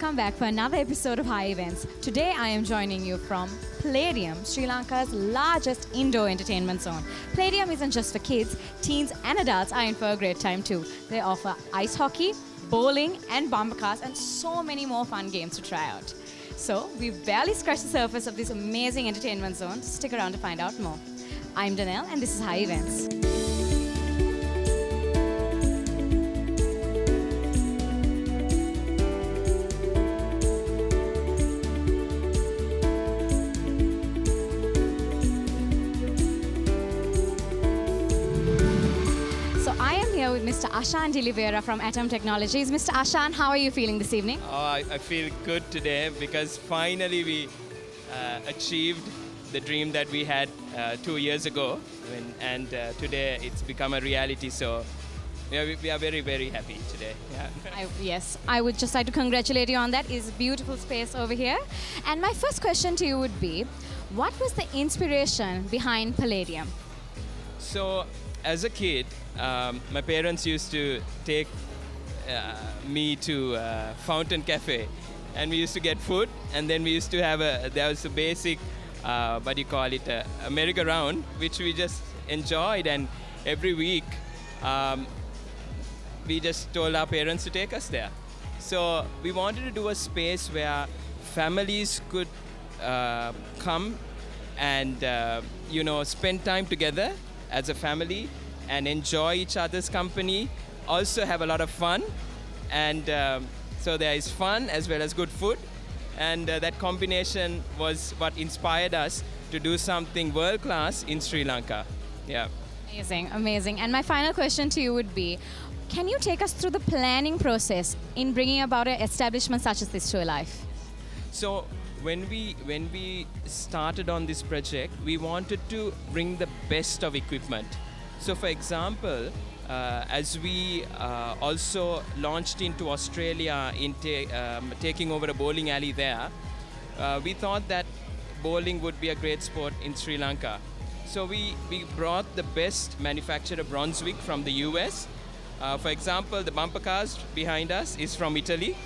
welcome back for another episode of Hi Events. Today I am joining you from Playdium, Sri Lanka's largest indoor entertainment zone. Playdium isn't just for kids, teens and adults are in for a great time too. They offer ice hockey, bowling and bumper cars and so many more fun games to try out. So we've barely scratched the surface of this amazing entertainment zone. Stick around to find out more. I'm Danelle and this is Hi Events. With Mr. Ashan Dilivera from Atom Technologies. Mr. Ashan, how are you feeling this evening? I feel good today because finally we achieved the dream that we had 2 years ago, and today it's become a reality. So we are very, very happy today. Yeah. Yes, I would just like to congratulate you on that. It's a beautiful space over here. And my first question to you would be, what was the inspiration behind Playdium? So as a kid, my parents used to take me to Fountain Cafe, and we used to get food, and then we used to have there was a basic, a merry-go-round, which we just enjoyed, and every week we just told our parents to take us there. So we wanted to do a space where families could come and spend time together as a family and enjoy each other's company, also have a lot of fun, and so there is fun as well as good food, and that combination was what inspired us to do something world-class in Sri Lanka. Yeah. Amazing, amazing. And my final question to you would be, can you take us through the planning process in bringing about an establishment such as this to life? So when we started on this project, we wanted to bring the best of equipment. So for example, as we also launched into Australia in taking over a bowling alley there, we thought that bowling would be a great sport in Sri Lanka. So we brought the best manufacturer, Brunswick, from the US. For example, the bumper cars behind us is from Italy.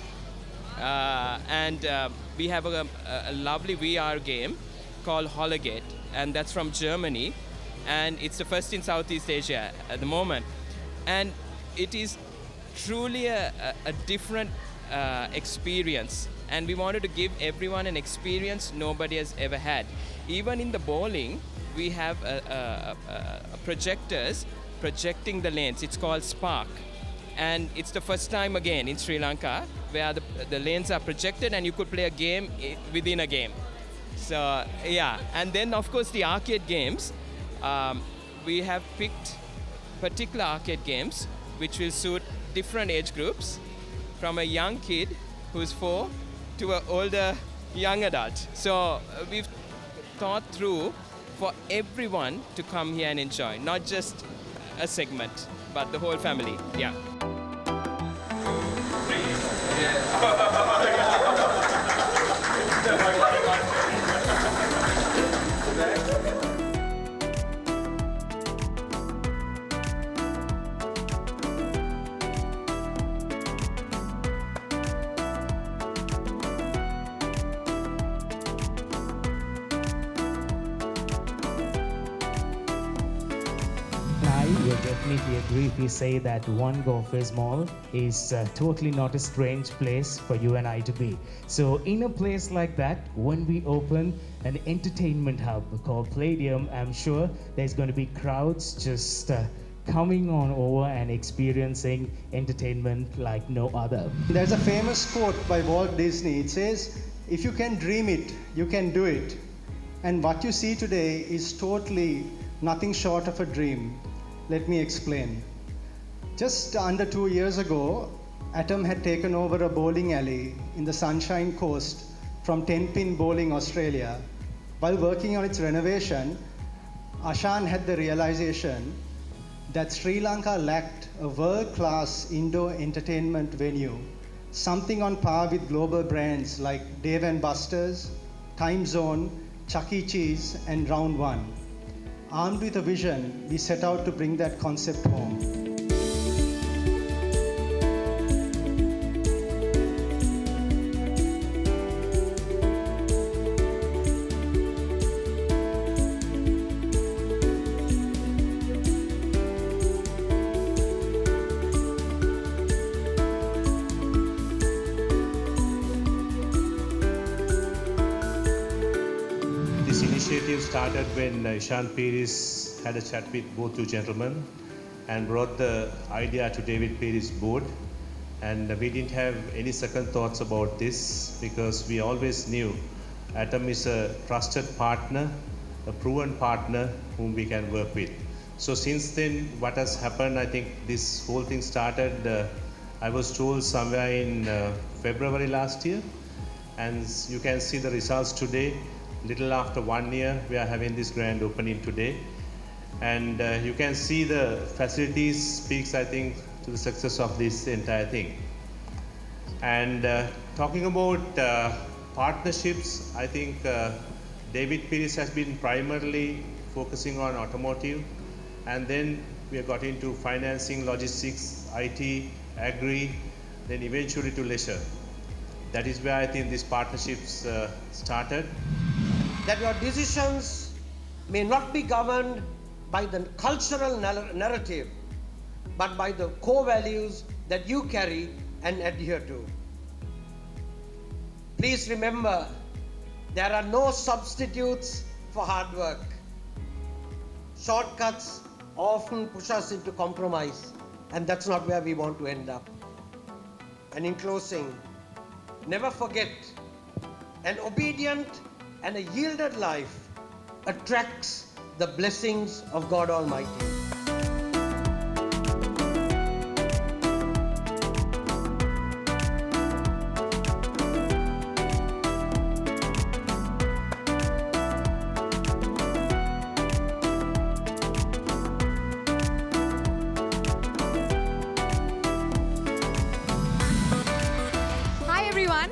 And we have a lovely VR game called Hologate, and that's from Germany. And it's the first in Southeast Asia at the moment. And it is truly a different experience. And we wanted to give everyone an experience nobody has ever had. Even in the bowling, we have projectors projecting the lanes. It's called Spark. And it's the first time again in Sri Lanka where the lanes are projected and you could play a game within a game. So, yeah. And then, of course, the arcade games. We have picked particular arcade games which will suit different age groups, from a young kid who's 4 to an older young adult. So we've thought through for everyone to come here and enjoy, not just a segment, but the whole family. Yeah. I will definitely agree if we say that One Golfers Mall is totally not a strange place for you and I to be. So in a place like that, when we open an entertainment hub called Playdium, I'm sure there's going to be crowds just coming on over and experiencing entertainment like no other. There's a famous quote by Walt Disney. It says, "If you can dream it, you can do it." And what you see today is totally nothing short of a dream. Let me explain. Just under 2 years ago, Atom had taken over a bowling alley in the Sunshine Coast from 10-pin Bowling, Australia. While working on its renovation, Ashan had the realization that Sri Lanka lacked a world-class indoor entertainment venue, something on par with global brands like Dave & Buster's, Time Zone, Chuck E. Cheese, and Round One. Armed with a vision, we set out to bring that concept home. This initiative started when Ishan Peris had a chat with both you gentlemen and brought the idea to David Peris' board. And we didn't have any second thoughts about this because we always knew Atom is a trusted partner, a proven partner whom we can work with. So since then, what has happened, I think this whole thing started, I was told somewhere in February last year. And you can see the results today. Little after 1 year, we are having this grand opening today. And you can see the facilities speaks, I think, to the success of this entire thing. And talking about partnerships, I think David Peris has been primarily focusing on automotive. And then we have got into financing, logistics, IT, agri, then eventually to leisure. That is where I think these partnerships started. That your decisions may not be governed by the cultural narrative, but by the core values that you carry and adhere to. Please remember, there are no substitutes for hard work. Shortcuts often push us into compromise, and that's not where we want to end up. And in closing, never forget, an obedient and a yielded life attracts the blessings of God Almighty.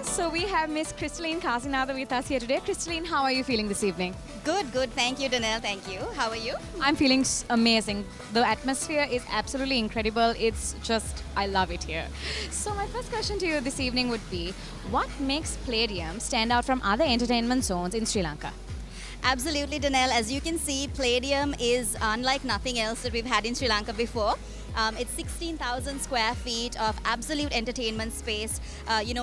So we have Miss Crystalline Kasinatha with us here today. Crystalline, how are you feeling this evening? Good, good. Thank you, Danelle. Thank you. How are you? I'm feeling amazing. The atmosphere is absolutely incredible. It's just, I love it here. So my first question to you this evening would be, what makes Playdium stand out from other entertainment zones in Sri Lanka? Absolutely, Danelle. As you can see, Playdium is unlike nothing else that we've had in Sri Lanka before. It's 16,000 square feet of absolute entertainment space.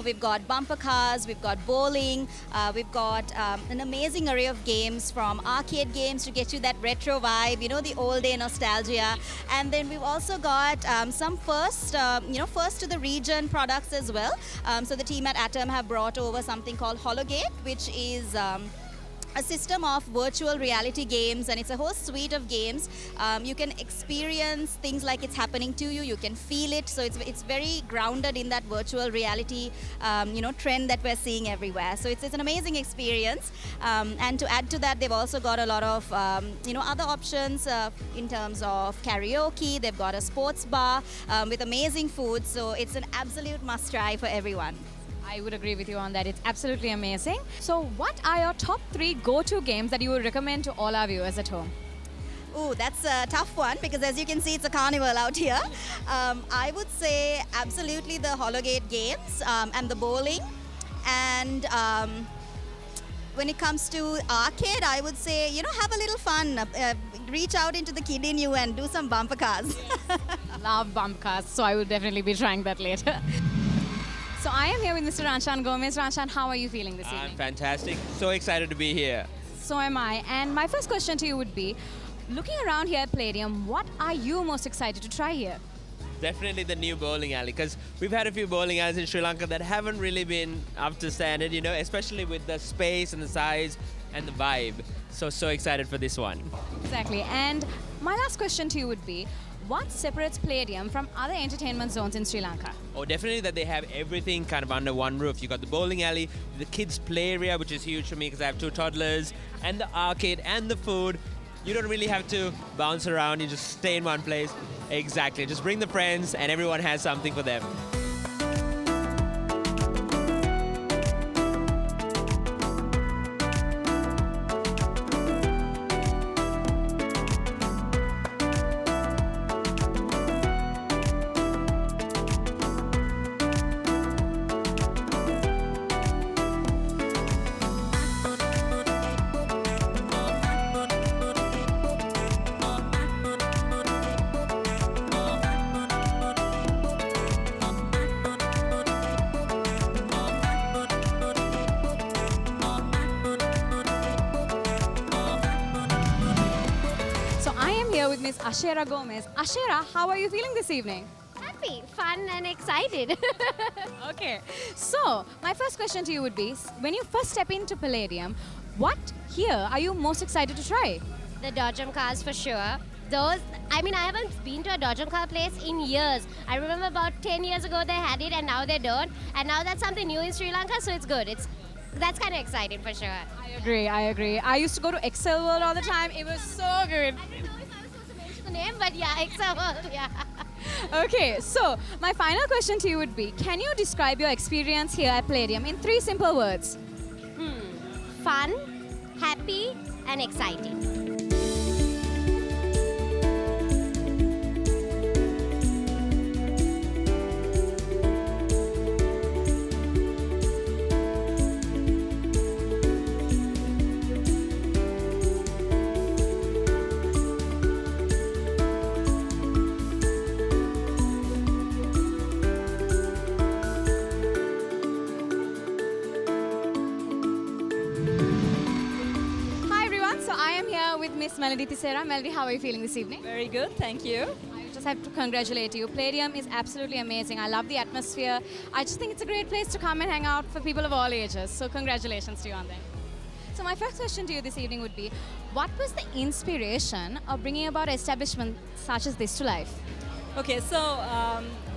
We've got bumper cars, we've got bowling, we've got an amazing array of games, from arcade games to get you that retro vibe, the old day nostalgia. And then we've also got some first to the region products as well. So the team at Atom have brought over something called Hologate, which is a system of virtual reality games, and it's a whole suite of games. You can experience things like it's happening to you. You can feel it. So it's very grounded in that virtual reality, trend that we're seeing everywhere. So it's an amazing experience. And to add to that, they've also got a lot of other options in terms of karaoke. They've got a sports bar with amazing food. So it's an absolute must try for everyone. I would agree with you on that. It's absolutely amazing. So what are your top 3 go-to games that you would recommend to all our viewers at home? Ooh, that's a tough one because as you can see, it's a carnival out here. I would say absolutely the Hologate games and the bowling. And when it comes to arcade, I would say, have a little fun. Reach out into the kid in you and do some bumper cars. Love bumper cars, so I will definitely be trying that later. So I am here with Mr. Ranshan Gomez. Ranshan, how are you feeling this evening? I'm fantastic. So excited to be here. So am I. And my first question to you would be, looking around here at Playdium, what are you most excited to try here? Definitely the new bowling alley, because we've had a few bowling alleys in Sri Lanka that haven't really been up to standard, especially with the space and the size and the vibe. So excited for this one. Exactly. And my last question to you would be, what separates Playdium from other entertainment zones in Sri Lanka? Oh, definitely that they have everything kind of under one roof. You got the bowling alley, the kids' play area, which is huge for me because I have 2 toddlers, and the arcade and the food. You don't really have to bounce around. You just stay in one place. Exactly. Just bring the friends, and everyone has something for them. here with Miss Ashera Gomez. Ashera, how are you feeling this evening? Happy, fun, and excited. Okay, so my first question to you would be, when you first step into Palladium, what here are you most excited to try? The Dodgem cars for sure. Those, I mean, I haven't been to a Dodgem car place in years. I remember about 10 years ago they had it and now they don't. And now that's something new in Sri Lanka, so it's good. That's kind of exciting for sure. I agree. I used to go to Excel World all the time. It was so good. I don't know if I was supposed to mention the name, but yeah, Excel, yeah. Okay, so my final question to you would be, can you describe your experience here at Palladium in 3 simple words? Fun, happy, and exciting. With Miss Melody Tissera. Melody, how are you feeling this evening? Very good, thank you. I just have to congratulate you. Palladium is absolutely amazing. I love the atmosphere. I just think it's a great place to come and hang out for people of all ages. So congratulations to you on that. So my first question to you this evening would be, what was the inspiration of bringing about establishment such as this to life? Okay, so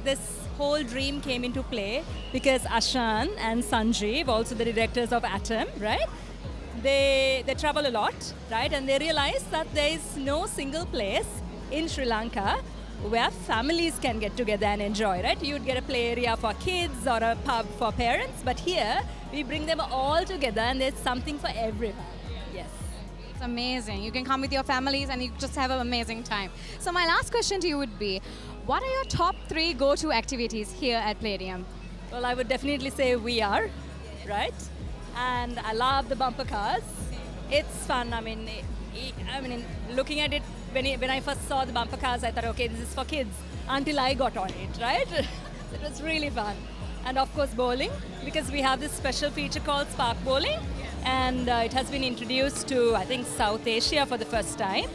this whole dream came into play because Ashan and Sanjeev, also the directors of Atom, right? They travel a lot, right? And they realize that there is no single place in Sri Lanka where families can get together and enjoy, right? You'd get a play area for kids or a pub for parents, but here we bring them all together and there's something for everyone. Yes. It's amazing. You can come with your families and you just have an amazing time. So my last question to you would be, what are your top 3 go-to activities here at Palladium? Well, I would definitely say we are, right? And I love the bumper cars. It's fun. I mean, looking at it, when I first saw the bumper cars, I thought, okay, this is for kids. Until I got on it, right? It was really fun. And of course, bowling, because we have this special feature called Spark Bowling, and it has been introduced to, I think, South Asia for the first time.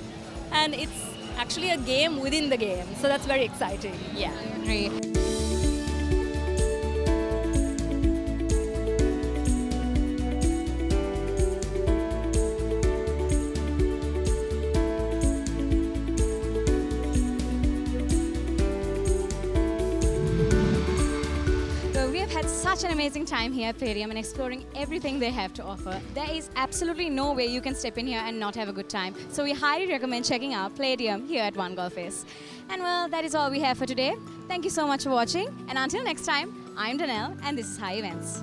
And it's actually a game within the game, so that's very exciting. Yeah. I agree. Such an amazing time here at Playdium and exploring everything they have to offer. There is absolutely no way you can step in here and not have a good time. So we highly recommend checking out Playdium here at One Golf Face. And well, that is all we have for today. Thank you so much for watching. And until next time, I'm Danelle and this is Hi Events.